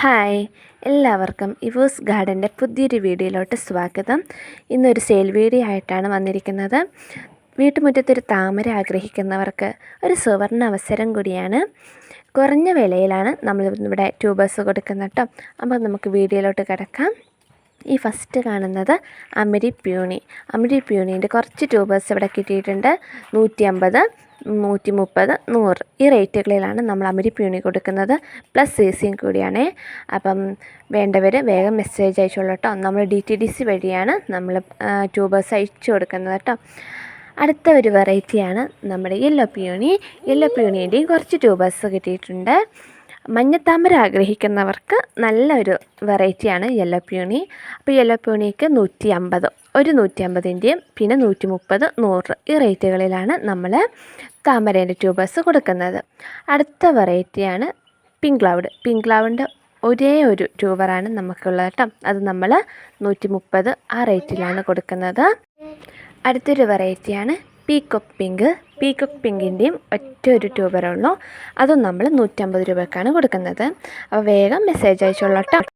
Hi, എല്ലാവർക്കും ഇവോസ് ഗാർഡൻ്റെ പുതിയൊരു വീഡിയോയിലോട്ട് സ്വാഗതം. ഇന്നൊരു സെയിൽ വീഡിയോ ആയിട്ടാണ് വന്നിരിക്കുന്നത്. വീട്ടുമുറ്റത്തൊരു താമര ആഗ്രഹിക്കുന്നവർക്ക് ഒരു സുവർണ്ണ അവസരം കൂടിയാണ്. കുറഞ്ഞ വിലയിലാണ് നമ്മളിവിടെ ട്യൂബേഴ്സ് കൊടുക്കുന്നത് കേട്ടോ. അപ്പോൾ നമുക്ക് വീഡിയോയിലോട്ട് കിടക്കാം. ഈ ഫസ്റ്റ് കാണുന്നത് അമരി പ്യൂണീൻ്റെ കുറച്ച് ട്യൂബേഴ്സ് ഇവിടെ കിട്ടിയിട്ടുണ്ട്. 150, 130, 100 ഈ റേറ്റുകളിലാണ് നമ്മൾ അമരി പ്യൂണി കൊടുക്കുന്നത്. പ്ലസ് സീസിയും കൂടിയാണ്. അപ്പം വേണ്ടവർ വേഗം മെസ്സേജ് അയച്ചോളൂ കേട്ടോ. നമ്മൾ DTDC വഴിയാണ് നമ്മൾ ട്യൂബേഴ്സ് അയച്ചു കൊടുക്കുന്നത് കേട്ടോ. അടുത്ത ഒരു വെറൈറ്റിയാണ് നമ്മുടെ യെല്ലോ പ്യൂണീൻ്റെയും കുറച്ച് ട്യൂബേഴ്സ് കിട്ടിയിട്ടുണ്ട്. മഞ്ഞത്താമര ആഗ്രഹിക്കുന്നവർക്ക് നല്ലൊരു വെറൈറ്റിയാണ് യെല്ലോ പ്യൂണി. അപ്പോൾ യെല്ലോ പ്യൂണിക്ക് 150, ഒരു 150ൻ്റെയും പിന്നെ 130, 100 ഈ റേറ്റുകളിലാണ് നമ്മൾ താമരേൻ്റെ ട്യൂബേഴ്സ് കൊടുക്കുന്നത്. അടുത്ത വെറൈറ്റിയാണ് പിങ്ക് ക്ലൗഡിൻ്റെ ഒരേ ഒരു ട്യൂബറാണ് നമുക്കുള്ളത് കേട്ടോ. അത് നമ്മൾ 130 ആ റേറ്റിലാണ് കൊടുക്കുന്നത്. അടുത്തൊരു വെറൈറ്റിയാണ് പീക്കോക്ക് പിങ്കിൻ്റെയും ഒറ്റ ഒരു ട്യൂബറുള്ളൂ. അതും നമ്മൾ 150 രൂപയ്ക്കാണ് കൊടുക്കുന്നത്. അപ്പോൾ വേഗം മെസ്സേജ് അയച്ചോളൂ കേട്ടോ.